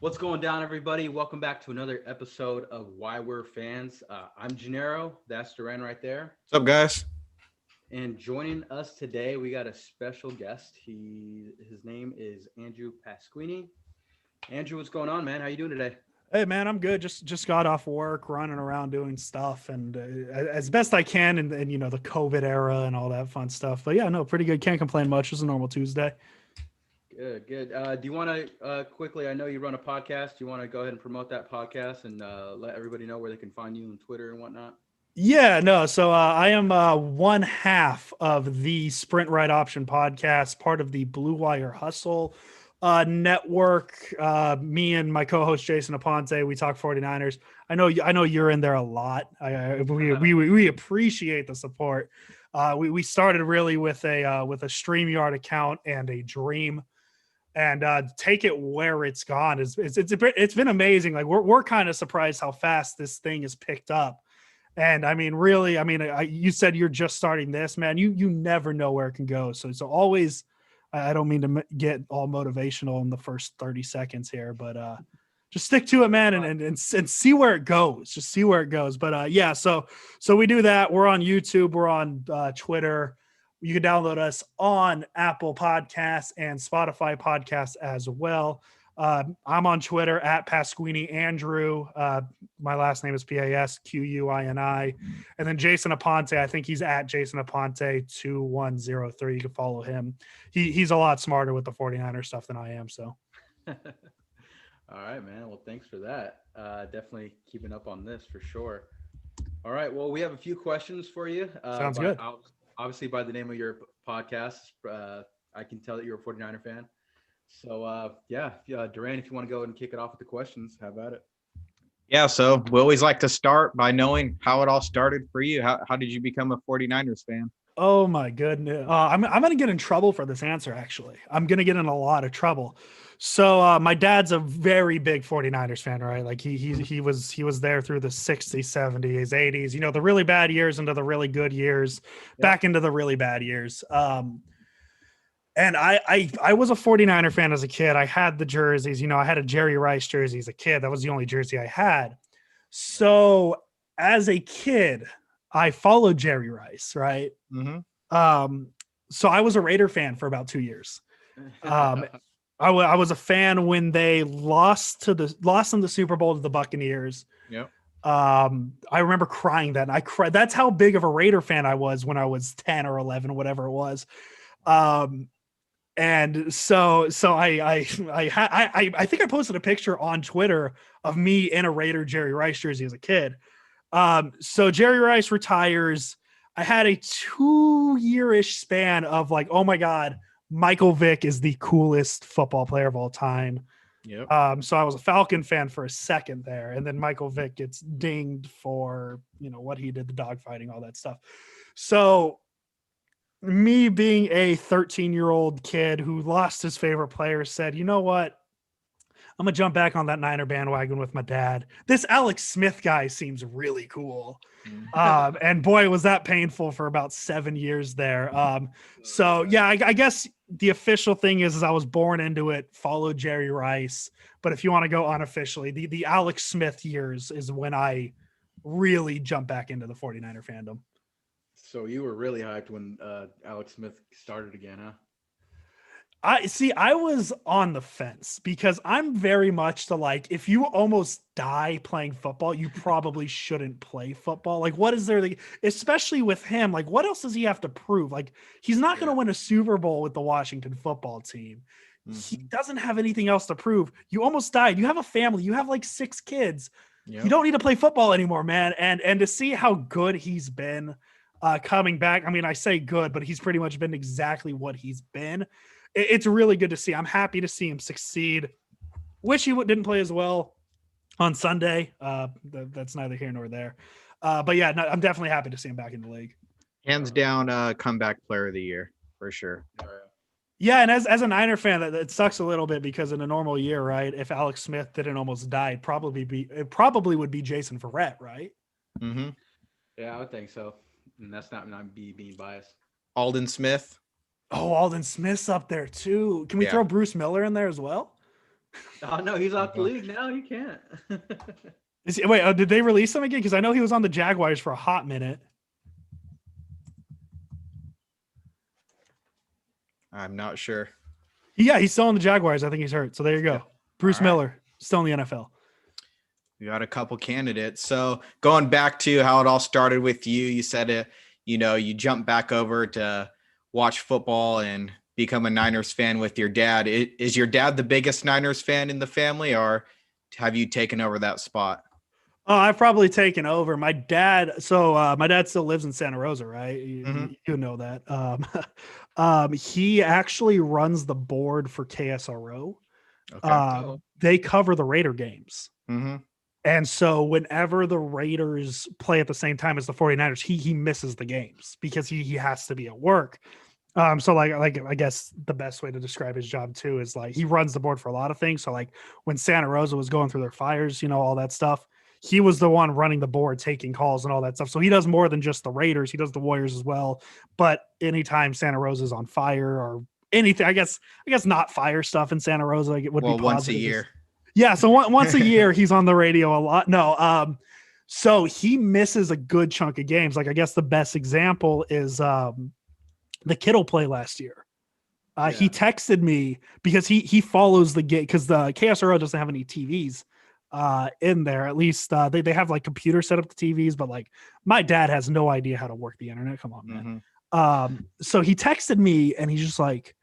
What's going down, everybody? Welcome back to another episode of Why We're Fans. I'm Gennaro. That's Duran right there. What's up, guys? And joining us today, we got a special guest. His name is Andrew Pasquini. Andrew, what's going on, man? How you doing today? Hey man, I'm good. Just got off work, running around doing stuff, and as best I can, and you know the COVID era and all that fun stuff. But yeah, no, pretty good. Can't complain much. It's a normal Tuesday. Good, good. Do you want to quickly? I know you run a podcast. Do you want to go ahead and promote that podcast and let everybody know where they can find you on Twitter and whatnot? Yeah, no. So I am one half of the Sprint Right Option podcast, part of the Blue Wire Hustle network. Me and my co-host Jason Aponte, we talk 49ers. I know you're in there a lot. We appreciate the support. We started really with a StreamYard account and a dream, and take it where it's gone. It's been amazing. Like we're kind of surprised how fast this thing is picked up. And I mean, really, you said you're just starting this, man. You never know where it can go. So always, I don't mean to get all motivational in the first 30 seconds here, but just stick to it, man, and see where it goes. Just see where it goes. But yeah, so we do that. We're on YouTube. We're on Twitter. You can download us on Apple Podcasts and Spotify Podcasts as well. I'm on Twitter at Pasquini Andrew. My last name is Pasquini. And then Jason Aponte, I think he's at Jason Aponte 2103. You can follow him. He's a lot smarter with the 49er stuff than I am. So. All right, man. Well, thanks for that. Definitely keeping up on this for sure. All right. Well, we have a few questions for you. Sounds good. Obviously, by the name of your podcast, I can tell that you're a 49er fan. So, Duran, if you want to go and kick it off with the questions, how about it? Yeah, so we always like to start by knowing how it all started for you. How did you become a 49ers fan? Oh my goodness. I'm going to get in trouble for this answer. Actually, I'm going to get in a lot of trouble. So my dad's a very big 49ers fan, right? Like he was there through the 60s, 70s, 80s, you know, the really bad years into the really good years, back into the really bad years. And I was a 49er fan as a kid. I had the jerseys, you know, I had a Jerry Rice jersey as a kid. That was the only jersey I had. So as a kid, I followed Jerry Rice, right? Mm-hmm. So I was a Raider fan for about 2 years. I was a fan when they lost in the Super Bowl to the Buccaneers. Yep. I remember crying that. And I cried. That's how big of a Raider fan I was when I was 10 or 11, whatever it was. And so I think I posted a picture on Twitter of me in a Raider Jerry Rice jersey as a kid. So Jerry Rice retires. I had a 2-year-ish span of like, oh my God, Michael Vick is the coolest football player of all time. Yep. So I was a Falcon fan for a second there, and then Michael Vick gets dinged for, you know, what he did, the dogfighting, all that stuff. So me being a 13-year-old kid who lost his favorite player said, you know what? I'm going to jump back on that Niner bandwagon with my dad. This Alex Smith guy seems really cool. And boy, was that painful for about 7 years there. So yeah, I guess the official thing is I was born into it, followed Jerry Rice. But if you want to go unofficially, the Alex Smith years is when I really jumped back into the 49er fandom. So you were really hyped when Alex Smith started again, huh? I was on the fence because I'm very much the like, if you almost die playing football, you probably shouldn't play football. Like, what is there? Especially with him, like, what else does he have to prove? Like, he's not going to win a Super Bowl with the Washington football team. Mm-hmm. He doesn't have anything else to prove. You almost died. You have a family. You have like 6 kids. Yep. You don't need to play football anymore, man. And to see how good he's been coming back. I mean, I say good, but he's pretty much been exactly what he's been. It's really good to see. I'm happy to see him succeed. Wish he didn't play as well on Sunday. That's neither here nor there. But yeah, no, I'm definitely happy to see him back in the league. Hands down, comeback player of the year for sure. Yeah, and as a Niner fan, that sucks a little bit because in a normal year, right, if Alex Smith didn't almost die, it probably would be Jason Verrett, right? Mm-hmm. Yeah, I would think so. And that's not being biased. Aldon Smith. Oh, Aldon Smith's up there too. Can we throw Bruce Miller in there as well? Oh no, he's off the league now. He can't. Wait, did they release him again? Because I know he was on the Jaguars for a hot minute. I'm not sure. Yeah, he's still on the Jaguars. I think he's hurt. So there you go. Yeah. Bruce All right. Miller, still in the NFL. We got a couple candidates. So going back to how it all started with you, you said it, you jumped back over to watch football and become a Niners fan with your dad. Is your dad the biggest Niners fan in the family, or have you taken over that spot? Oh, I've probably taken over. My dad. So my dad still lives in Santa Rosa, right? You know that. He actually runs the board for KSRO. Okay. They cover the Raider games. Mm-hmm. And so whenever the Raiders play at the same time as the 49ers, he misses the games because he has to be at work. So like I guess the best way to describe his job too is like he runs the board for a lot of things. So like when Santa Rosa was going through their fires, all that stuff, he was the one running the board, taking calls and all that stuff. So he does more than just the Raiders. He does the Warriors as well. But anytime Santa Rosa is on fire or anything, I guess not fire stuff in Santa Rosa, like it would be once a year. Yeah, so once a year he's on the radio a lot. No, so he misses a good chunk of games. Like I guess the best example is the Kittle play last year. He texted me because he follows the game because the KSRO doesn't have any TVs in there. At least they have like computer set up the TVs, but like my dad has no idea how to work the internet. Come on, man. Mm-hmm. So he texted me and he's just like,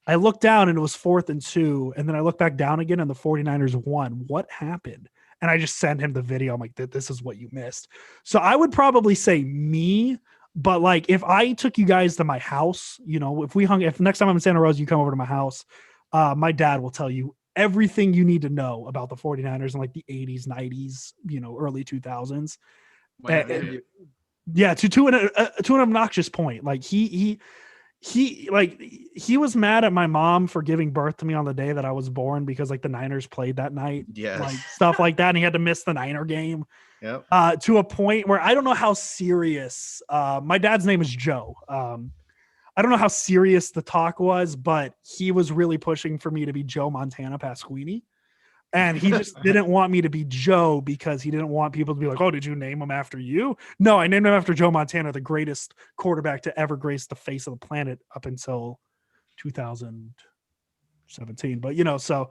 I looked down and it was 4th and 2. And then I looked back down again and the 49ers won. What happened? And I just sent him the video. I'm like, this is what you missed. So I would probably say me, but like, if I took you guys to my house, if next time I'm in Santa Rosa, you come over to my house, my dad will tell you everything you need to know about the 49ers in like the 80s, 90s, early 2000s. Yeah. To an obnoxious point. Like he was mad at my mom for giving birth to me on the day that I was born because like the Niners played that night, like stuff like that. And he had to miss the Niner game. Yep. To a point where I don't know how serious, my dad's name is Joe. I don't know how serious the talk was, but he was really pushing for me to be Joe Montana Pasquini. And he just didn't want me to be Joe because he didn't want people to be like, oh, did you name him after you? No, I named him after Joe Montana, the greatest quarterback to ever grace the face of the planet up until 2017. But, so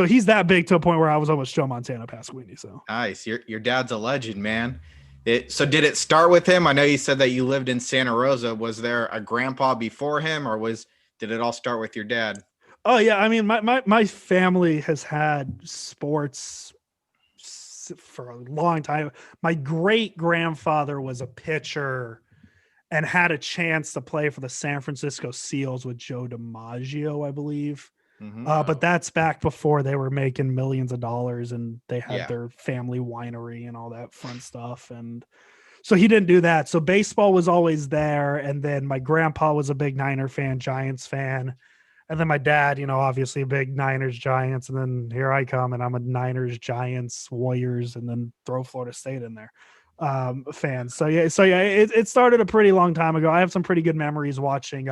he's that big to a point where I was almost Joe Montana Pasquini. So nice. Your dad's a legend, man. So did it start with him? I know you said that you lived in Santa Rosa. Was there a grandpa before him or did it all start with your dad? Oh yeah, I mean, my family has had sports for a long time. My great grandfather was a pitcher and had a chance to play for the San Francisco Seals with Joe DiMaggio, I believe. Mm-hmm. But that's back before they were making millions of dollars and they had their family winery and all that fun stuff. And so he didn't do that. So baseball was always there. And then my grandpa was a big Niner fan, Giants fan. And then my dad, obviously a big Niners, Giants. And then here I come and I'm a Niners, Giants, Warriors, and then throw Florida State in there fan. So it started a pretty long time ago. I have some pretty good memories watching.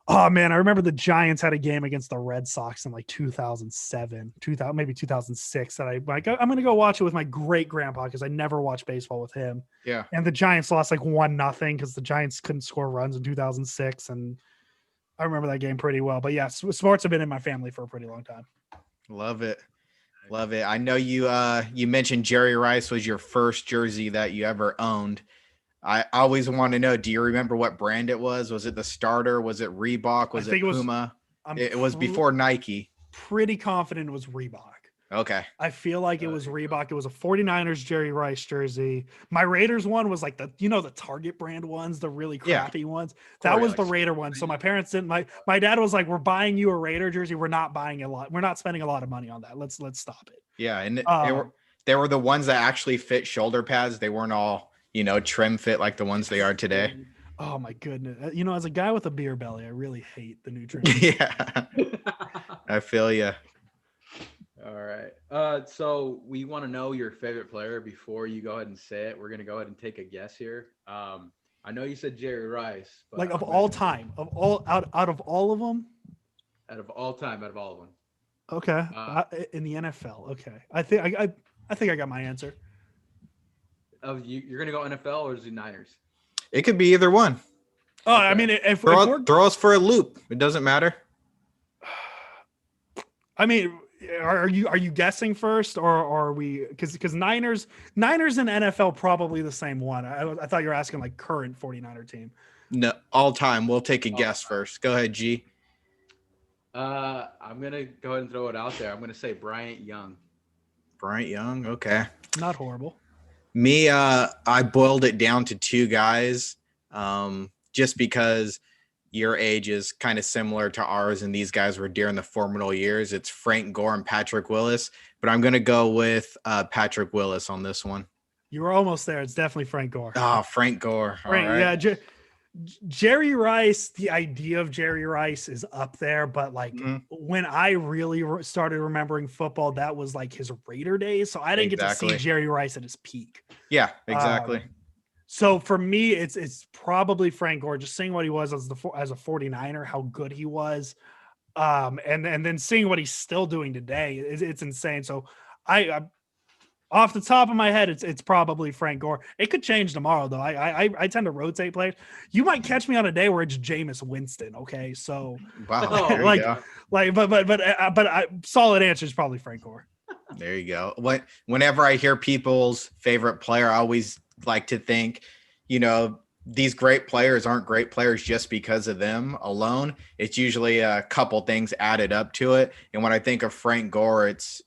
Oh man, I remember the Giants had a game against the Red Sox in like 2007, maybe 2006 that I'm going to go watch it with my great grandpa because I never watched baseball with him. Yeah. And the Giants lost like 1-0 because the Giants couldn't score runs in 2006. And I remember that game pretty well, but yeah, sports have been in my family for a pretty long time. Love it. Love it. I know you mentioned Jerry Rice was your first jersey that you ever owned. I always want to know, do you remember what brand it was? Was it the Starter? Was it Reebok? Was it Puma? It was before Nike. Pretty confident it was Reebok. Okay. I feel like it was Reebok. It was a 49ers Jerry Rice jersey. My Raiders one was like the Target brand ones, the really crappy ones. That was the Raider one. So my parents didn't, my dad was like, we're buying you a Raider jersey. We're not buying a lot. We're not spending a lot of money on that. Let's stop it. Yeah. And they were the ones that actually fit shoulder pads. They weren't all, trim fit like the ones they are today. Oh my goodness. As a guy with a beer belly, I really hate the new trim. Yeah. I feel you. All right. So we want to know your favorite player before you go ahead and say it. We're going to go ahead and take a guess here. I know you said Jerry Rice, but like of all time, out of all of them. Out of all time, out of all of them. Okay. In the NFL. Okay. I think I got my answer. You're gonna go NFL or is it Niners? It could be either one. Oh, Okay. I mean, if Throw us for a loop. It doesn't matter. I mean, are you guessing first, or are we? Because Niners and NFL probably the same one. I thought you were asking like current 49er team. No, all time. We'll take a guess first. Go ahead, G. I'm gonna go ahead and throw it out there. I'm gonna say Bryant Young. Bryant Young. Okay. Not horrible. Me, I boiled it down to two guys, just because your age is kind of similar to ours, and these guys were during the formative years. It's Frank Gore and Patrick Willis, but I'm going to go with Patrick Willis on this one. You were almost there. It's definitely Frank Gore. Oh, Frank Gore. Right. All right. Yeah. Jerry Rice, the idea of Jerry Rice is up there, but like when I really started remembering football, that was like his Raider days. So I didn't get to see Jerry Rice at his peak. Yeah, exactly. So for me, it's probably Frank Gore, just seeing what he was as a 49er, how good he was. And then seeing what he's still doing today, it's insane. So I off the top of my head, it's probably Frank Gore. It could change tomorrow, though. I tend to rotate players. You might catch me on a day where it's Jameis Winston. Okay, so wow, but solid answer is probably Frank Gore. There you go. Whenever I hear people's favorite player, I always like to think, these great players aren't great players just because of them alone. It's usually a couple things added up to it. And when I think of Frank Gore, it's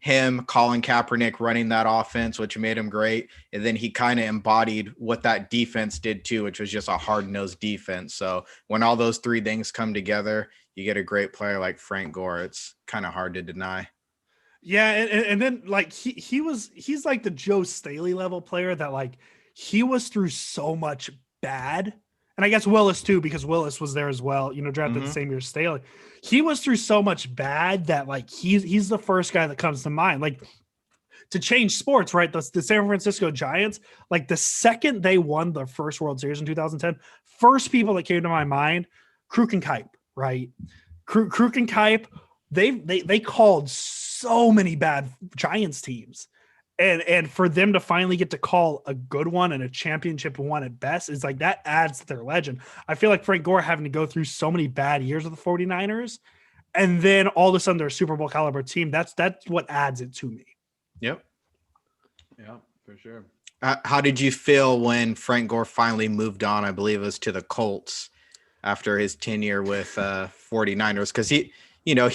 him, Colin Kaepernick running that offense, which made him great. And then he kind of embodied what that defense did too, which was just a hard-nosed defense. So when all those three things come together, you get a great player like Frank Gore. It's kind of hard to deny. Yeah. And then like he's like the Joe Staley level player that like he was through so much bad. And I guess Willis too, because Willis was there as well, drafted the same year as Staley. He was through so much bad that like he's the first guy that comes to mind. Like to change sports, right? The San Francisco Giants, like the second they won their first World Series in 2010, first people that came to my mind, Kruk and Kipe, right? Kruk and Kipe, they called so many bad Giants teams. And for them to finally get to call a good one and a championship one at best is like that adds to their legend. I feel like Frank Gore having to go through so many bad years with the 49ers, and then all of a sudden they're a Super Bowl caliber team. That's what adds it to me. Yep. Yeah, for sure. How did you feel when Frank Gore finally moved on? I believe it was to the Colts after his tenure with 49ers, because he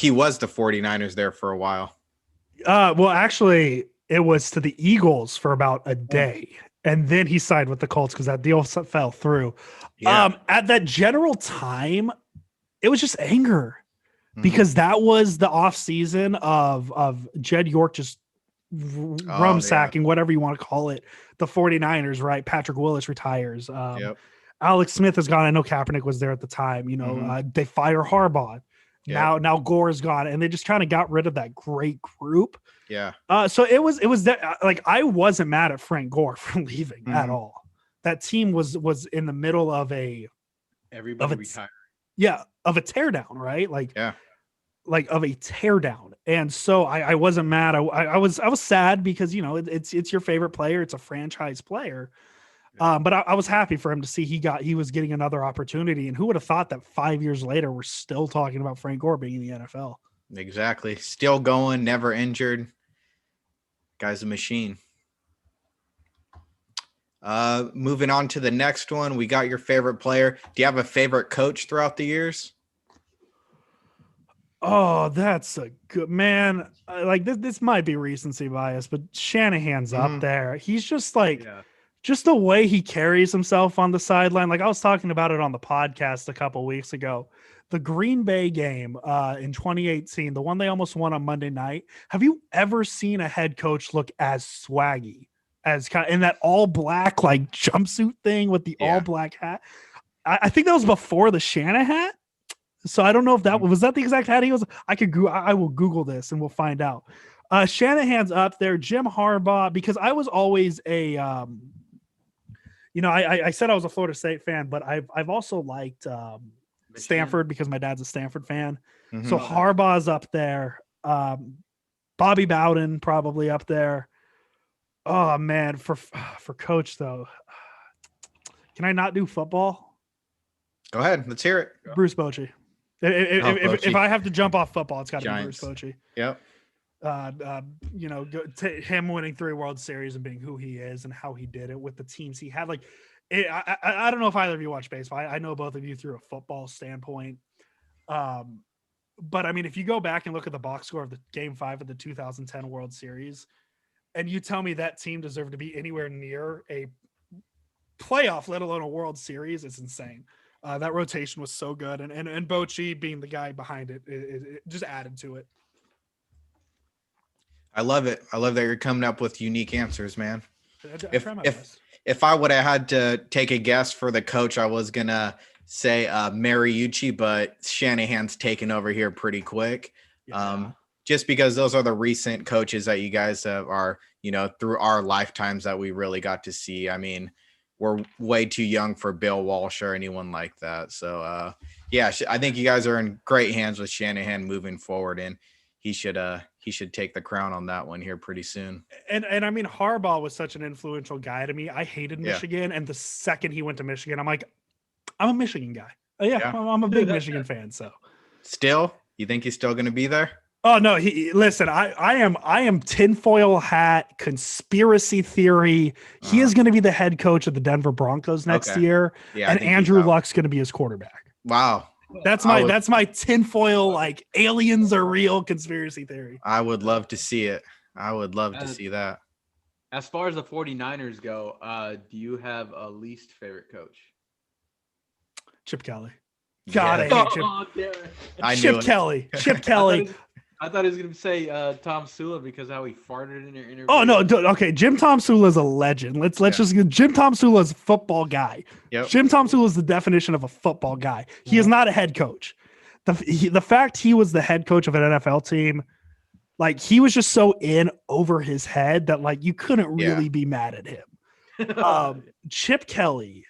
was the 49ers there for a while. Well, actually, it was to the Eagles for about a day, and then he signed with the Colts because that deal fell through. Yeah. At that general time, it was just anger because that was the off season of Jed York just rum-sacking, whatever you want to call it, the 49ers, right? Patrick Willis retires. Alex Smith has gone. I know Kaepernick was there at the time. They fire Harbaugh. Yep. Now Gore is gone, and they just kind of got rid of that great group. Yeah. So it was that like I wasn't mad at Frank Gore for leaving at all. That team was in the middle of everybody retired. Yeah, of a teardown, right? Like of a teardown. And so I wasn't mad. I was sad because it's your favorite player. It's a franchise player. But I was happy for him to see he was getting another opportunity. And who would have thought that 5 years later we're still talking about Frank Gore being in the NFL? Exactly. Still going, never injured. Guy's a machine. Moving on to the next one, we got your favorite player. Do you have a favorite coach throughout the years? Oh, that's a good man. Like this might be recency bias, but Shanahan's up there. He's just like, just the way he carries himself on the sideline. Like I was talking about it on the podcast a couple weeks ago, the Green Bay game in 2018, the one they almost won on Monday night. Have you ever seen a head coach look as swaggy as kind of in that all black, like jumpsuit thing with the all black hat? I think that was before the Shanahan hat. So I don't know if that was that the exact hat he was. I will Google this and we'll find out. Shanahan's up there, Jim Harbaugh, because I was always a, I said I was a Florida State fan, but I've also liked Stanford because my dad's a Stanford fan. Mhm. So Harbaugh's up there. Bobby Bowden probably up there. Oh man, for coach though, can I not do football? Go ahead. Let's hear it. Bruce Bochy. If I have to jump off football, it's got to be Bruce Giants. Bochy. Yep. Him winning 3 World Series and being who he is and how he did it with the teams he had. I don't know if either of you watch baseball. I know both of you through a football standpoint. But I mean, if you go back and look at the box score of the Game 5 of the 2010 World Series, and you tell me that team deserved to be anywhere near a playoff, let alone a World Series, it's insane. That rotation was so good, and Bochy being the guy behind it just added to it. I love it. I love that you're coming up with unique answers, man. I try my best. If I would have had to take a guess for the coach, I was gonna say Mariucci, but Shanahan's taken over here pretty quick. Yeah. Just because those are the recent coaches that you guys are, through our lifetimes that we really got to see. I mean, we're way too young for Bill Walsh or anyone like that. So, I think you guys are in great hands with Shanahan moving forward, and he should take the crown on that one here pretty soon. And I mean, Harbaugh was such an influential guy to me. I hated Michigan, and the second he went to Michigan, I'm like, I'm a Michigan guy. I'm a big Michigan fan. So, still, you think he's still going to be there? Oh no, listen, I am tinfoil hat conspiracy theory. He is going to be the head coach of the Denver Broncos next year. Yeah, and Andrew Luck's going to be his quarterback. Wow. That's my tinfoil, like aliens are real conspiracy theory. I would love to see it. I would love to see that. As far as the 49ers go, do you have a least favorite coach? Chip Kelly. God, I hate Chip. Oh, damn it. Chip Kelly. Chip Kelly. I thought he was going to say Tom Sula because how he farted in your interview. Oh no, okay. Jim Tom Sula is a legend. Let's just Jim Tom Sula is a football guy. Yep. Jim Tom Sula is the definition of a football guy. He is not a head coach. The fact he was the head coach of an NFL team, like he was just so in over his head that like you couldn't really be mad at him. Chip Kelly.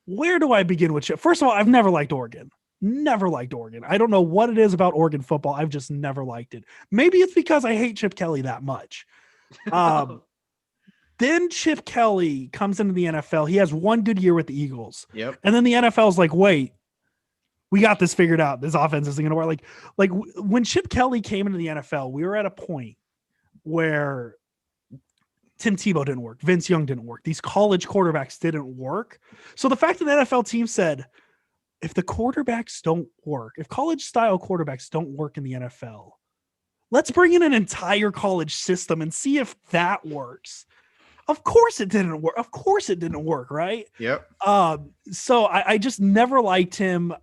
Where do I begin with Chip? First of all, I've never liked Oregon. Never liked Oregon. I don't know what it is about Oregon football. I've just never liked it. Maybe it's because I hate Chip Kelly that much. Then Chip Kelly comes into the NFL. He has one good year with the Eagles. Yep. And then the NFL's like, wait, we got this figured out. This offense isn't going to work. Like when Chip Kelly came into the NFL, we were at a point where Tim Tebow didn't work. Vince Young didn't work. These college quarterbacks didn't work. So the fact that the NFL team said, if the quarterbacks don't work, if college style quarterbacks don't work in the NFL, let's bring in an entire college system and see if that works. Of course it didn't work. Of course it didn't work, right? Yep. So I just never liked him.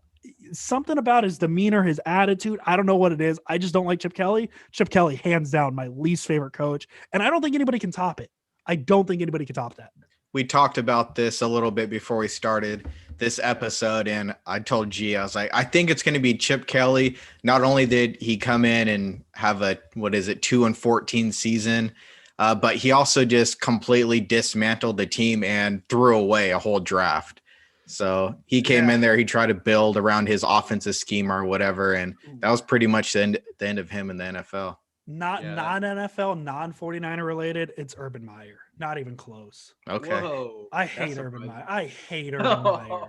Something about his demeanor, his attitude, I don't know what it is. I just don't like Chip Kelly. Chip Kelly, hands down, my least favorite coach. And I don't think anybody can top it. I don't think anybody can top that. We talked about this a little bit before we started this episode, and I told G, I was like, I think it's going to be Chip Kelly. Not only did he come in and have a 2-14 season, but he also just completely dismantled the team and threw away a whole draft. So he came in there, he tried to build around his offensive scheme or whatever, and that was pretty much the end of him in the NFL. Not non-NFL, non-49er related. It's Urban Meyer. Not even close. Okay. Whoa, I hate Urban Meyer. I hate Urban Meyer.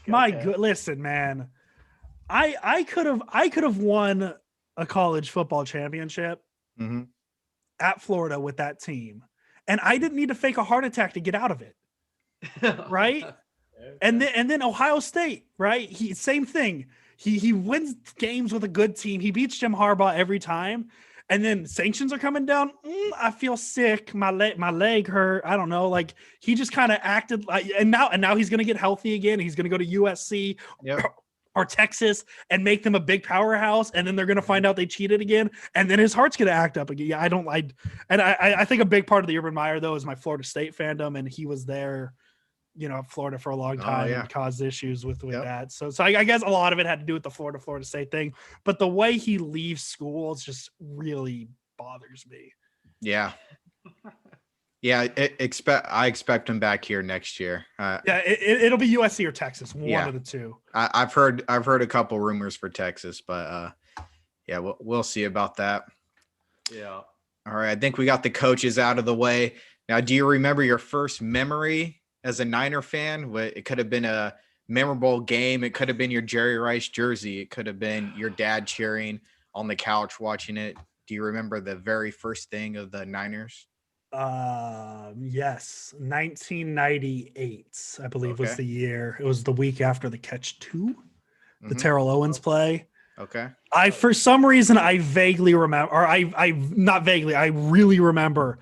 My good, listen, man. I could have won a college football championship at Florida with that team, and I didn't need to fake a heart attack to get out of it. Right? And then Ohio State, right? Same thing. He wins games with a good team. He beats Jim Harbaugh every time. And then sanctions are coming down. I feel sick. My leg hurt. I don't know. Like he just kind of acted like, and now he's going to get healthy again. He's going to go to USC or Texas and make them a big powerhouse. And then they're going to find out they cheated again. And then his heart's going to act up again. Yeah, I think a big part of the Urban Meyer though is my Florida State fandom, and he was there, Florida for a long time and caused issues with that. So I guess a lot of it had to do with the Florida State thing, but the way he leaves school just really bothers me. Yeah. Yeah, I expect him back here next year. Yeah, it'll be USC or Texas, one Yeah. of the two. I've heard a couple rumors for Texas, but yeah, we'll see about that. Yeah. All right, I think we got the coaches out of the way. Now, do you remember your first memory as a Niner fan? It could have been a memorable game. It could have been your Jerry Rice jersey. It could have been your dad cheering on the couch watching it. Do you remember the very first thing of the Niners? Yes, 1998, I believe was Okay. the year. It was the week after the catch 2, the Mhm. Terrell Owens play. Okay. For some reason, I vaguely remember, or I not vaguely, I really remember.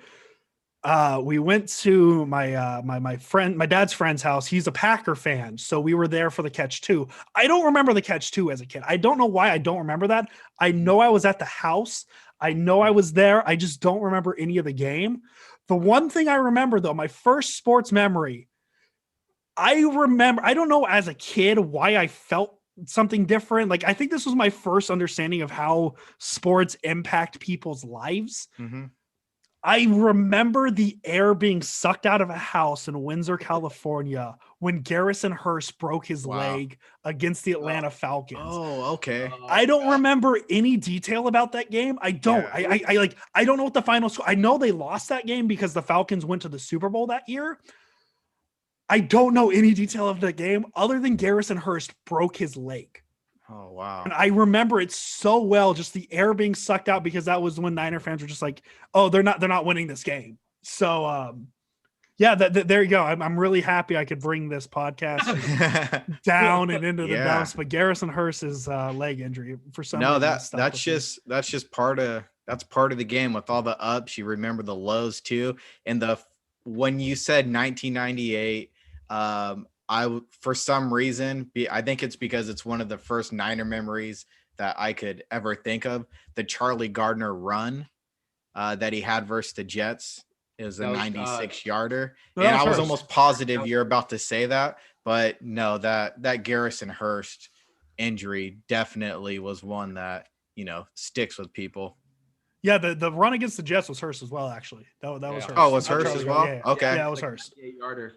We went to my dad's friend's house. He's a Packer fan, so we were there for the catch 2. I don't remember the catch 2 as a kid. I don't know why I don't remember that. I know I was at the house. I know I was there. I just don't remember any of the game. The one thing I remember though, my first sports memory, I remember, I don't know as a kid why I felt something different. Like, I think this was my first understanding of how sports impact people's lives. Mm-hmm. I remember the air being sucked out of a house in Windsor, California, when Garrison Hearst broke his leg against the Atlanta Falcons. Oh, okay. I don't remember any detail about that game. I don't. Yeah. I don't know what the final score. I know they lost that game because the Falcons went to the Super Bowl that year. I don't know any detail of the game other than Garrison Hearst broke his leg. Oh, wow. And I remember it so well, just the air being sucked out, because that was when Niner fans were just like, oh, they're not winning this game. So, yeah, there you go. I'm really happy I could bring this podcast down and into the dumps, but Garrison Hearst's leg injury for some reason. That's just part of the game with all the ups. You remember the lows too. And when you said 1998, for some reason, I think it's because it's one of the first Niner memories that I could ever think of. The Charlie Gardner run that he had versus the Jets. It was a 96-yarder. And I was almost positive you're about to say that. But no, that Garrison Hearst injury definitely was one that, sticks with people. Yeah, the run against the Jets was Hearst as well, actually. That was Hearst. Oh, it was Hearst as well? Yeah. Okay. Yeah, it was Hearst. 8-yarder.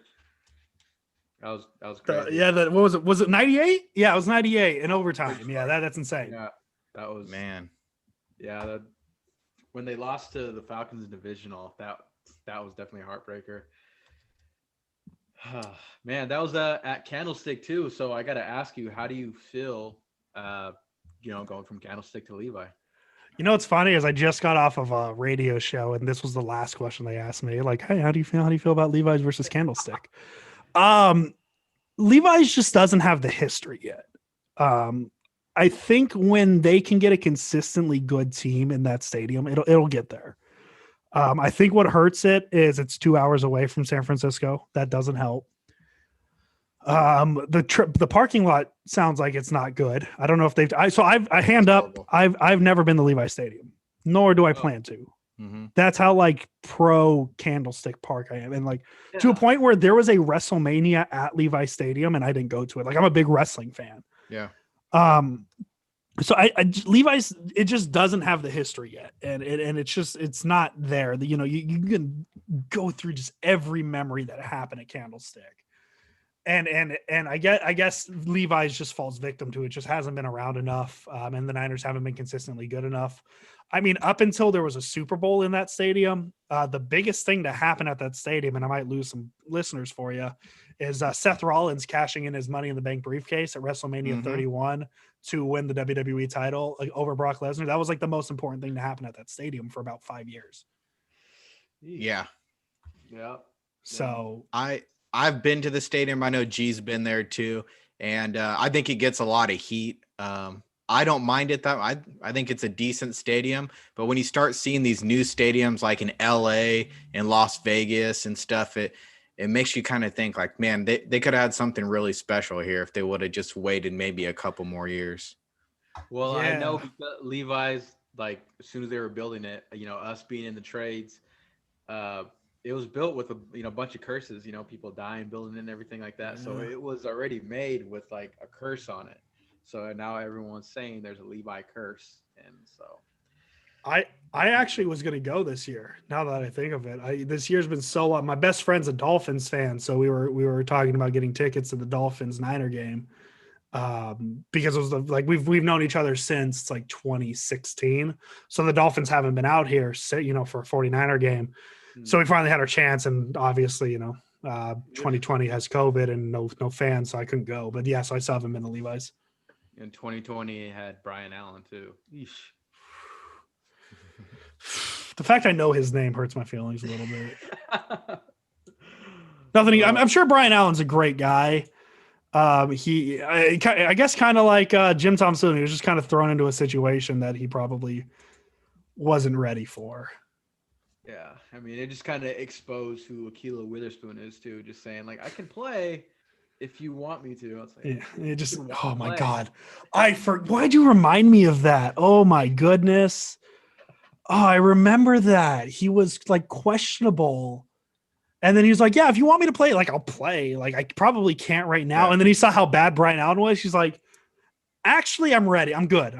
That was crazy. What was it? Was it 98? Yeah, it was 98 in overtime. Yeah, that's insane. Yeah, that was, man. Yeah, when they lost to the Falcons divisional, that was definitely a heartbreaker. Man, that was at Candlestick too. So I got to ask you, how do you feel, going from Candlestick to Levi? What's funny is I just got off of a radio show, and this was the last question they asked me. Like, hey, how do you feel about Levi's versus Candlestick? Levi's just doesn't have the history yet. I think when they can get a consistently good team in that stadium, it'll get there. I think what hurts it is it's 2 hours away from San Francisco. That doesn't help. The parking lot sounds like it's not good. I don't know if I've never been to Levi Stadium, nor do I plan to. Mm-hmm. That's how pro Candlestick Park I am. And to a point where there was a WrestleMania at Levi Stadium and I didn't go to it. I'm a big wrestling fan. Yeah. So Levi's, it just doesn't have the history yet. And it's not there. You can go through just every memory that happened at Candlestick. And I guess Levi's just falls victim to it. Just hasn't been around enough. And the Niners haven't been consistently good enough. I mean, up until there was a Super Bowl in that stadium, the biggest thing to happen at that stadium, and I might lose some listeners for you, is Seth Rollins cashing in his Money in the Bank briefcase at WrestleMania 31 to win the WWE title over Brock Lesnar. That was the most important thing to happen at that stadium for about 5 years. Yeah. Yeah. So I've been to the stadium. I know G's been there too. And I think it gets a lot of heat. I don't mind it that I think it's a decent stadium, but when you start seeing these new stadiums like in LA and Las Vegas and stuff, it makes you kind of think man, they could have had something really special here if they would have just waited maybe a couple more years. Well, yeah. I know because Levi's, as soon as they were building it, us being in the trades, it was built with a bunch of curses, people dying, building and everything like that. Yeah. So it was already made with a curse on it. So now everyone's saying there's a Levi curse. And so I actually was going to go this year. Now that I think of it, this year's been so long. My best friend's a Dolphins fan, so we were talking about getting tickets to the Dolphins Niner game, because it was like we've known each other since like 2016. So the Dolphins haven't been out here, for a 49er game. So we finally had our chance, and obviously, 2020 has COVID and no fans, so I couldn't go. But yeah, so I still haven't been to Levi's. In 2020, it had Brian Allen too. Eesh. The fact I know his name hurts my feelings a little bit. Nothing. I'm sure Brian Allen's a great guy. I guess kind of like Jim Thompson. He was just kind of thrown into a situation that he probably wasn't ready for. Yeah, I mean, it just kind of exposed who Aquila Witherspoon is too. Just saying, like, I can play if you want me to. I was like, yeah, it just. Oh my God, why'd you remind me of that? Oh my goodness. Oh, I remember that. He was like questionable. And then he was like, yeah, if you want me to play, like, I'll play. Like, I probably can't right now. Yeah. And then he saw how bad Brian Allen was. He's like, actually, I'm ready. I'm good.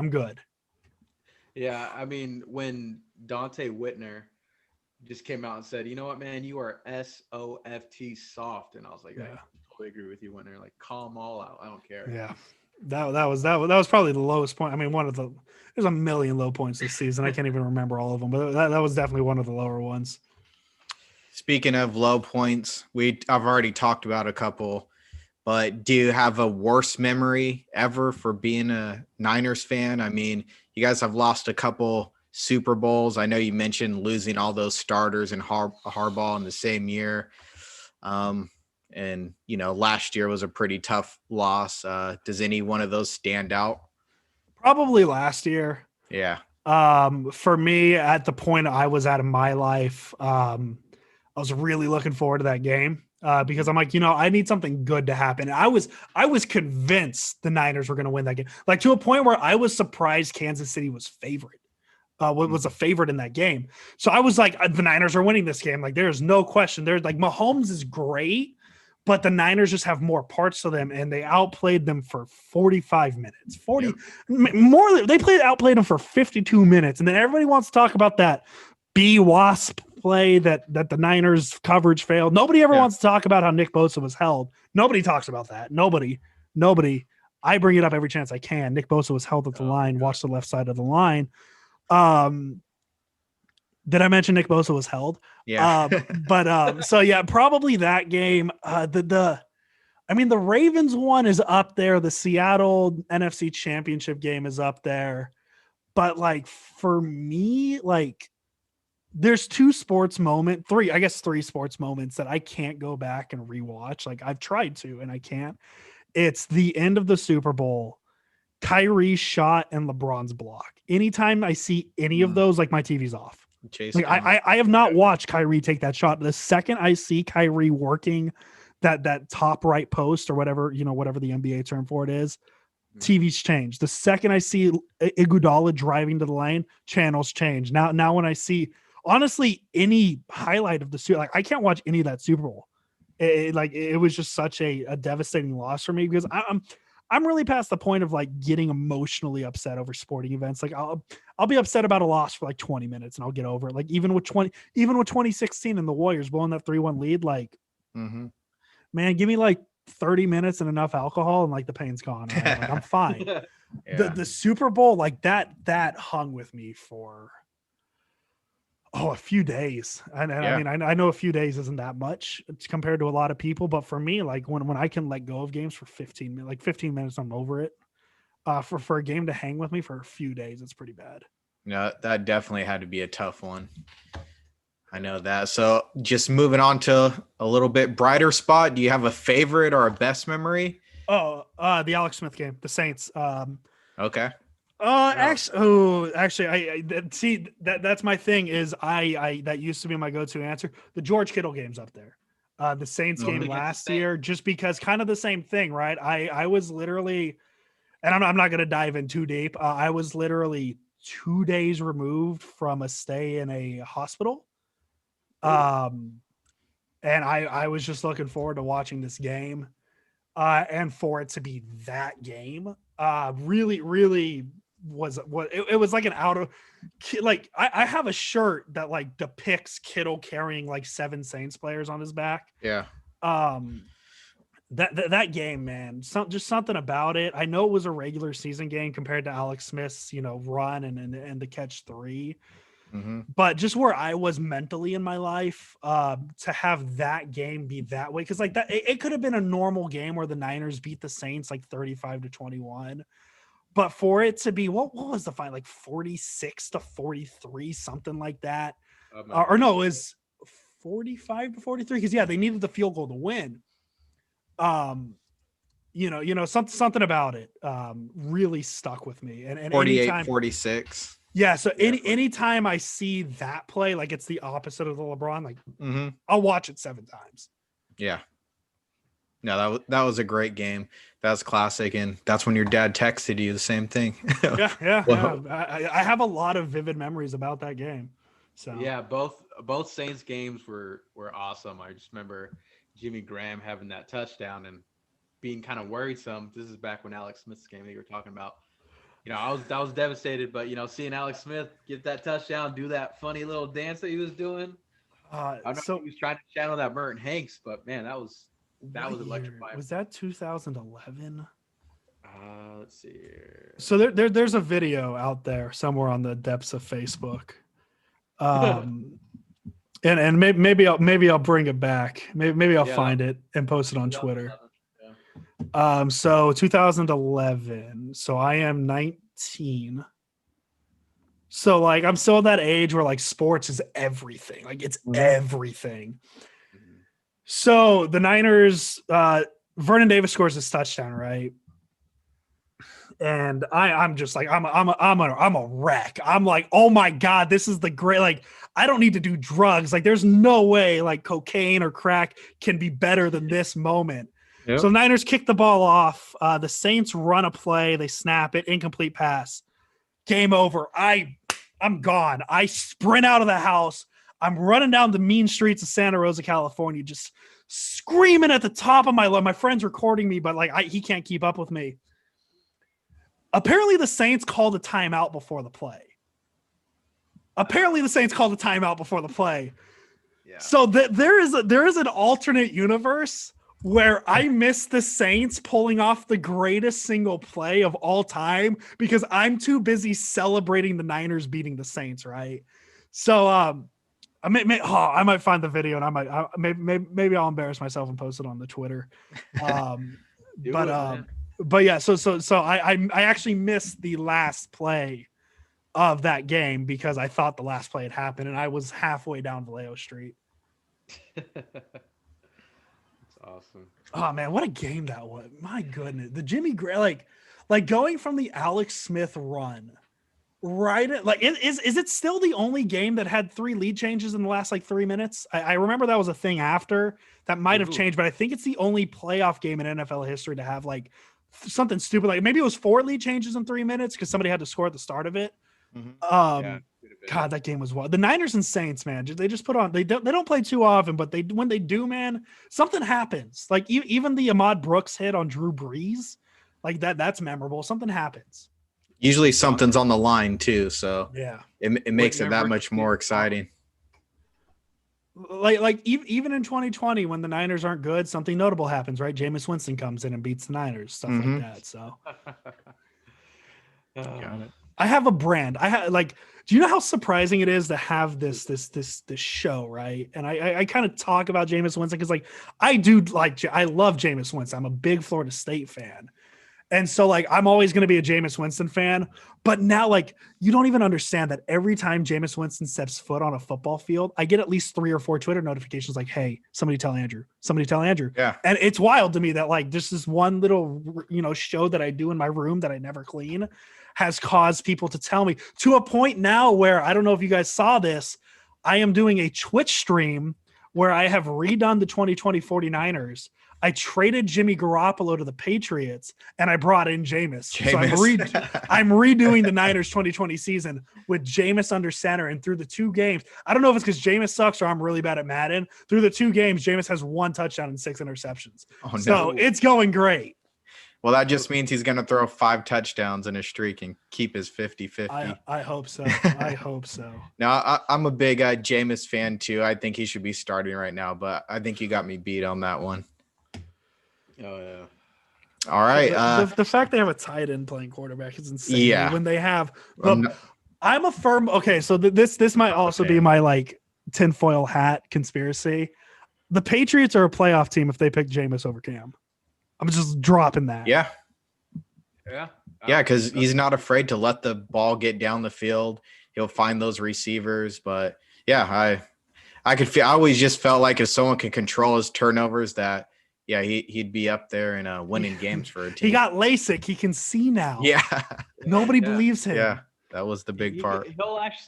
Yeah. I mean, when Dante Whitner just came out and said, you know what, man, you are SOFT soft. And I was like, yeah. I totally agree with you, Whitner. Like, call them all out. I don't care. Yeah. That was probably the lowest point. I mean, there's a million low points this season. I can't even remember all of them, but that was definitely one of the lower ones. Speaking of low points, I've already talked about a couple, but do you have a worst memory ever for being a Niners fan? I mean, you guys have lost a couple Super Bowls. I know you mentioned losing all those starters and Harbaugh in the same year. And, last year was a pretty tough loss. Does any one of those stand out? Probably last year. Yeah. For me, at the point I was at in my life, I was really looking forward to that game because I'm like, I need something good to happen. And I was convinced the Niners were going to win that game, like to a point where I was surprised Kansas City was was a favorite in that game. So I was like, the Niners are winning this game. Like, there's no question. There's like, Mahomes is great, but the Niners just have more parts to them, and they outplayed them for 45 minutes. They outplayed them for 52 minutes, and then everybody wants to talk about that B-Wasp play that the Niners coverage failed. Nobody ever wants to talk about how Nick Bosa was held. Nobody talks about that. Nobody. I bring it up every chance I can. Nick Bosa was held at the line. Watch the left side of the line. Did I mention Nick Bosa was held? Yeah. So yeah, probably that game. The Ravens one is up there. The Seattle NFC Championship game is up there. But like for me, like there's three sports moments that I can't go back and rewatch. Like I've tried to, and I can't. It's the end of the Super Bowl, Kyrie's shot, and LeBron's block. Anytime I see any of those, like my TV's off. Like I have not watched Kyrie take that shot. The second I see Kyrie working that top right post or whatever, whatever the NBA term for it is, TV's change. The second I see Iguodala driving to the lane, channels change. Now when I see honestly any highlight of the Super, like I can't watch any of that Super Bowl. It was just such a devastating loss for me because I'm really past the point of like getting emotionally upset over sporting events. Like I'll be upset about a loss for like 20 minutes and I'll get over it. Like even with 2016 and the Warriors blowing that 3-1 lead, like, man, give me like 30 minutes and enough alcohol and like the pain's gone. Right? Like, I'm fine. Yeah. The Super Bowl, like that hung with me for a few days. I mean, I know a few days isn't that much compared to a lot of people, but for me, like when I can let go of games for 15 minutes, like 15 minutes, I'm over it. For a game to hang with me for a few days, it's pretty bad. No, that definitely had to be a tough one. I know that. So just moving on to a little bit brighter spot. Do you have a favorite or a best memory? The Alex Smith game, the Saints. Okay. Actually, I see that's my thing is I that used to be my go-to answer. The George Kittle game's up there. The Saints game last year, just because kind of the same thing, right? I was literally, and I'm not going to dive in too deep. I was literally 2 days removed from a stay in a hospital. And I was just looking forward to watching this game. And for it to be that game, really, really was what it was like an out of like I have a shirt that like depicts Kittle carrying like 7 Saints players on his back. Yeah. That game, man, just something about it. I know it was a regular season game compared to Alex Smith's, run and the catch 3. Mm-hmm. But just where I was mentally in my life, to have that game be that way, because like that, it could have been a normal game where the Niners beat the Saints like 35-21, but for it to be what was the final, like 46-43, something like that, or no, it was 45-43 because they needed the field goal to win. Something about it really stuck with me, and 48-46. Yeah, so anytime I see that play, like it's the opposite of the LeBron, like I'll watch it 7 times. Yeah. No, that was a great game. That was classic, and that's when your dad texted you the same thing. Yeah. I have a lot of vivid memories about that game. So yeah, both Saints games were awesome. I just remember Jimmy Graham having that touchdown and being kind of worrisome. This is back when Alex Smith's game that you were talking about. I was devastated, but seeing Alex Smith get that touchdown, do that funny little dance that he was doing. I know he was trying to channel that Merton Hanks, but man, that was electrifying. Was that 2011? Let's see here. So there's a video out there somewhere on the depths of Facebook. And maybe I'll bring it back. Maybe I'll find it and post it on Twitter. So 2011. So I am 19. So like I'm still at that age where like sports is everything. Like it's everything. Mm-hmm. So the Niners, Vernon Davis scores this touchdown, right? And I'm just like I'm a wreck. I'm like, oh my God, this is the great. Like I don't need to do drugs. Like there's no way like cocaine or crack can be better than this moment. Yep. So the Niners kick the ball off. The Saints run a play. They snap it. Incomplete pass. Game over. I'm gone. I sprint out of the house. I'm running down the mean streets of Santa Rosa, California, just screaming at the top of my lungs. My friend's recording me, but like he can't keep up with me. Apparently, the Saints called a timeout before the play. Yeah. So there is an alternate universe where I miss the Saints pulling off the greatest single play of all time because I'm too busy celebrating the Niners beating the Saints, right? So I might find the video and maybe I'll embarrass myself and post it on the Twitter. But yeah, so I actually missed the last play of that game because I thought the last play had happened and I was halfway down Vallejo Street. Awesome. Oh man, what a game that was. My goodness. The Jimmy Graham, like going from the Alex Smith run right at, like is it still the only game that had 3 lead changes in the last like 3 minutes? I remember that was a thing after that might have changed, but I think it's the only playoff game in NFL history to have like something stupid. Like maybe it was 4 lead changes in 3 minutes because somebody had to score at the start of it. Mm-hmm. God, that game was wild. The Niners and Saints, man, they just put on. They don't play too often, but when they do, man, something happens. Like even the Ahmad Brooks hit on Drew Brees, like that's memorable. Something happens. Usually something's on the line too, so yeah, it makes it that much more exciting. Like even in 2020, when the Niners aren't good, something notable happens, right? Jameis Winston comes in and beats the Niners, stuff like that. So. Got it. I have a brand. Do you know how surprising it is to have this show, right? And I kind of talk about Jameis Winston because like I love Jameis Winston. I'm a big Florida State fan. And so like I'm always going to be a Jameis Winston fan, but now like you don't even understand that every time Jameis Winston steps foot on a football field, I get at least 3 or 4 Twitter notifications like, "Hey, somebody tell Andrew." Yeah. And it's wild to me that like just this one little show that I do in my room that I never clean has caused people to tell me, to a point now where I don't know if you guys saw this. I am doing a Twitch stream where I have redone the 2020 49ers. I traded Jimmy Garoppolo to the Patriots and I brought in Jameis. So I'm redoing the Niners 2020 season with Jameis under center. And through the 2 games, I don't know if it's because Jameis sucks or I'm really bad at Madden. Through the 2 games, Jameis has 1 touchdown and 6 interceptions. Oh, no. So it's going great. Well, that just means he's going to throw 5 touchdowns in a streak and keep his 50-50. I hope so. I hope so. Now, I'm a big Jameis fan too. I think he should be starting right now, but I think you got me beat on that one. Oh, yeah. All right. The fact they have a tight end playing quarterback is insane. Yeah. When they have I'm a firm. Okay, so this might also be my like tinfoil hat conspiracy. The Patriots are a playoff team if they pick Jameis over Cam. I'm just dropping that. Yeah. Yeah. Yeah, because he's not afraid to let the ball get down the field. He'll find those receivers. But yeah, I always just felt like if someone could control his turnovers, that he'd be up there and winning games for a team. He got LASIK. He can see now. Yeah. Nobody believes him. Yeah. That was the big part.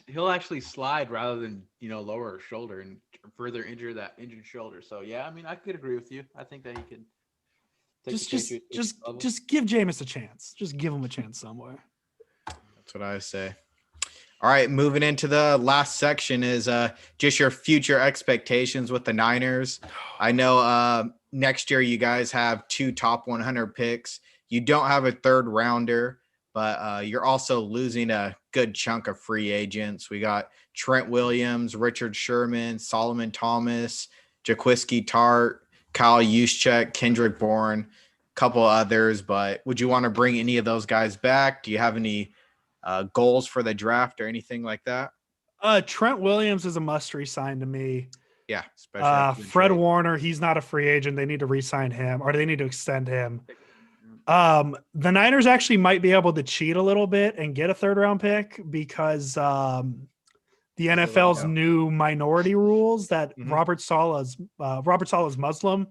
He'll actually slide rather than lower his shoulder and further injure that injured shoulder. So yeah, I mean, I could agree with you. I think that he could just give Jameis a chance. Just give him a chance somewhere. That's what I say. All right, moving into the last section is just your future expectations with the Niners. I know next year you guys have 2 top 100 picks. You don't have a 3rd rounder, but you're also losing a good chunk of free agents. We got Trent Williams, Richard Sherman, Solomon Thomas, Jaquiski Tart, Kyle Juszczyk, Kendrick Bourne, a couple others. But would you want to bring any of those guys back? Do you have any goals for the draft or anything like that? Trent Williams is a must re-sign to me. Yeah. Especially Fred Warner, he's not a free agent. They need to re-sign him, or they need to extend him. The Niners actually might be able to cheat a little bit and get a 3rd round pick because the NFL's new minority rules that Robert Saleh's Muslim.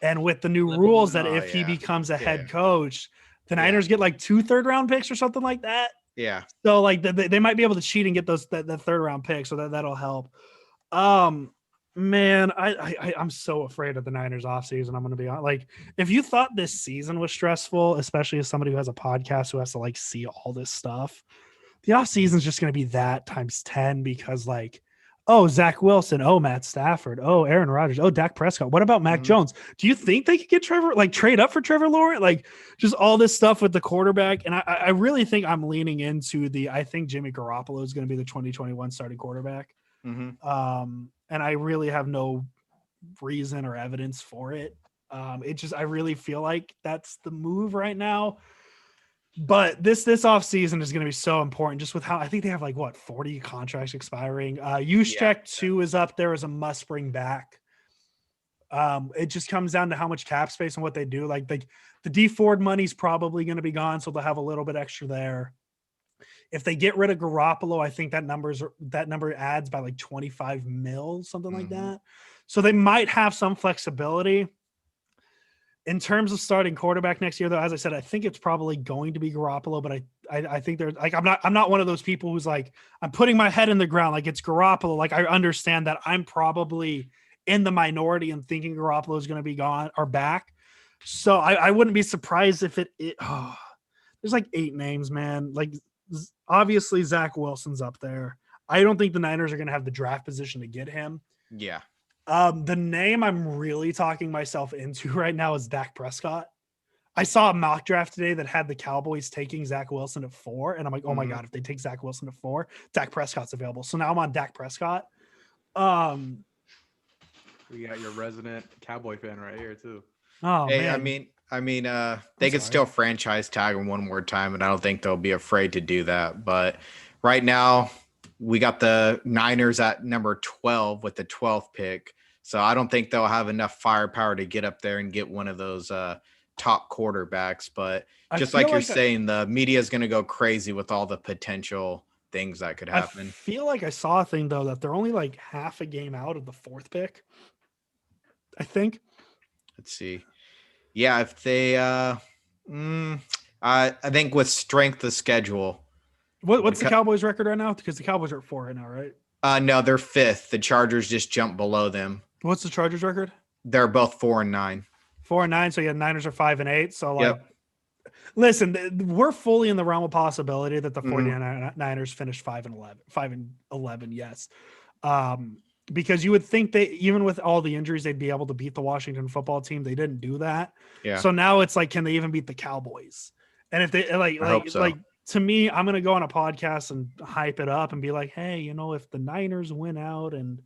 And with the new rules that if he becomes a head coach, the Niners get like 2 3rd round picks or something like that. Yeah. So like they might be able to cheat and get that 3rd round pick. So that'll help. Man, I'm so afraid of the Niners offseason. I'm going to be honest. Like, if you thought this season was stressful, especially as somebody who has a podcast who has to like see all this stuff, the offseason is just going to be that times 10 because like, oh, Zach Wilson, oh, Matt Stafford, oh, Aaron Rodgers, oh, Dak Prescott. What about Mac Jones? Do you think they could get trade up for Trevor Lawrence? Like just all this stuff with the quarterback. And I really think I'm leaning into I think Jimmy Garoppolo is going to be the 2021 starting quarterback. And I really have no reason or evidence for it. I really feel like that's the move right now. But this offseason is going to be so important just with how I think they have 40 contracts expiring. Juszczyk too is up there as a must bring back. It just comes down to how much cap space and what they do. Like the D Ford money's probably going to be gone, so they'll have a little bit extra there. If they get rid of Garoppolo, I think that number adds by 25 mil, something like that. So they might have some flexibility. In terms of starting quarterback next year, though, as I said, I think it's probably going to be Garoppolo, but I think they're I'm not one of those people who's like, I'm putting my head in the ground like it's Garoppolo. Like I understand that I'm probably in the minority and thinking Garoppolo is going to be gone or back. So I wouldn't be surprised if there's 8 names, man. Obviously Zach Wilson's up there. I don't think the Niners are going to have the draft position to get him. Yeah. The name I'm really talking myself into right now is Dak Prescott. I saw a mock draft today that had the Cowboys taking Zach Wilson at 4. And I'm like, oh my God, if they take Zach Wilson at 4, Dak Prescott's available. So now I'm on Dak Prescott. We got your resident Cowboy fan right here too. Oh, hey, man. I mean, they could still franchise tag him one more time, and I don't think they'll be afraid to do that. But right now, we got the Niners at number 12 with the 12th pick. So I don't think they'll have enough firepower to get up there and get one of those top quarterbacks. But just like you're saying, the media is going to go crazy with all the potential things that could happen. I feel like I saw a thing, though, that they're only half a game out of the 4th pick, I think. Let's see. Yeah, if they I think with strength of schedule. What's the Cowboys record right now? Because the Cowboys are at 4 right now, right? No, they're 5th. The Chargers just jumped below them. What's the Chargers record? They're both 4-9. 4-9. So Niners are 5-8. So listen, we're fully in the realm of possibility that the 49ers finish 5-11. 5-11, yes. because you would think they, even with all the injuries, they'd be able to beat the Washington football team. They didn't do that. Yeah. So now it's like, can they even beat the Cowboys? And if they I hope so. to me, I'm going to go on a podcast and hype it up and be like, hey, if the Niners win out and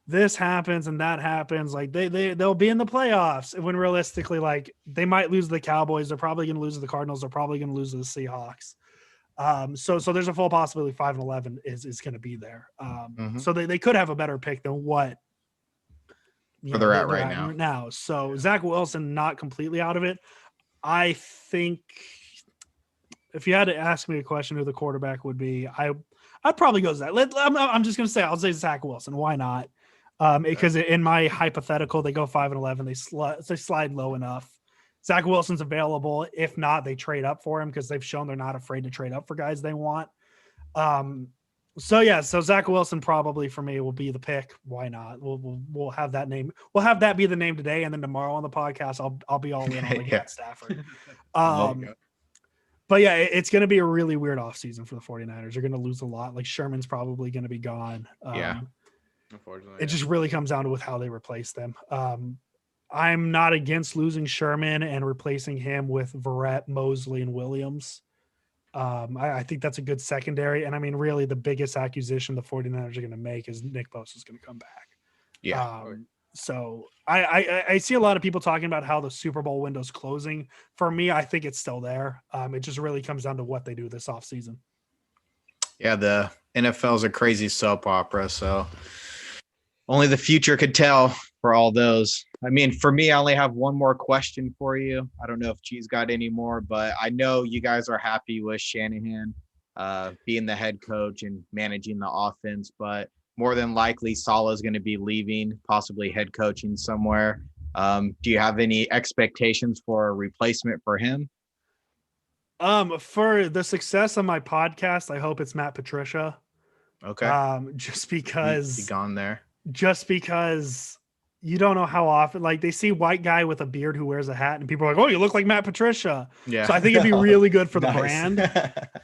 this happens and that happens, like they'll be in the playoffs. When realistically, like they might lose to the Cowboys. They're probably going to lose to the Cardinals. They're probably going to lose to the Seahawks. So there's a full possibility 5-11 is going to be there. So they could have a better pick than what they're at right now. So Zach Wilson, not completely out of it. I think if you had to ask me a question who the quarterback would be, I'd probably go Zach. I'm just going to say, I'll say Zach Wilson. Why not? Because in my hypothetical, they go 5-11. They slide low enough. Zach Wilson's available. If not, they trade up for him because they've shown they're not afraid to trade up for guys they want. So Zach Wilson probably for me will be the pick. Why not? We'll have that name. We'll have that be the name today, and then tomorrow on the podcast, I'll be all in on Matt Stafford. But yeah, it's going to be a really weird offseason for the 49ers. They're going to lose a lot. Like Sherman's probably going to be gone. Unfortunately, it just really comes down to with how they replace them. I'm not against losing Sherman and replacing him with Verrett, Mosley, and Williams. I think that's a good secondary. And I mean, really the biggest acquisition the 49ers are going to make is Nick Bosa is going to come back. Yeah. So I see a lot of people talking about how the Super Bowl window's closing. For me, I think it's still there. It just really comes down to what they do this offseason. Yeah, the NFL is a crazy soap opera, so only the future could tell for all those. I mean, for me, I only have one more question for you. I don't know if G's got any more, but I know you guys are happy with Shanahan being the head coach and managing the offense, but more than likely Saleh is going to be leaving, possibly head coaching somewhere. Do you have any expectations for a replacement for him? For the success of my podcast, I hope it's Matt Patricia. Okay. Just because be gone there. Just because you don't know how often, like they see white guy with a beard who wears a hat and people are like, oh, you look like Matt Patricia. Yeah. So I think it'd be really good for the brand.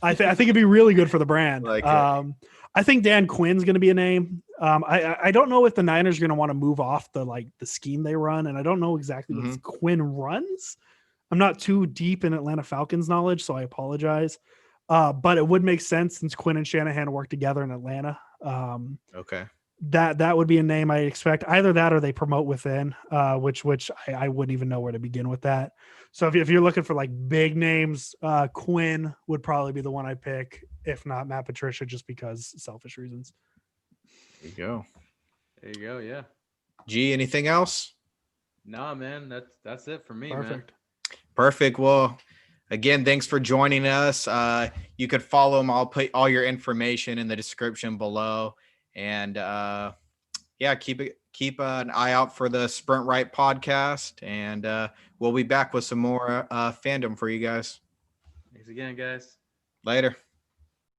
I think it'd be really good for the brand. I think Dan Quinn's going to be a name. I don't know if the Niners are going to want to move off the scheme they run. And I don't know exactly what Quinn runs. I'm not too deep in Atlanta Falcons knowledge, so I apologize. But it would make sense since Quinn and Shanahan work together in Atlanta. Okay. That would be a name I expect. Either that or they promote within, which I wouldn't even know where to begin with that. So if you're looking for like big names, Quinn would probably be the one I pick. If not Matt Patricia, just because selfish reasons. There you go. There you go. Yeah. G, anything else? Nah, man. That's it for me, Perfect. man. Perfect. Well, again, thanks for joining us. You could follow him. I'll put all your information in the description below. And keep an eye out for the Sprint Right podcast. And we'll be back with some more fandom for you guys. Thanks again, guys. Later.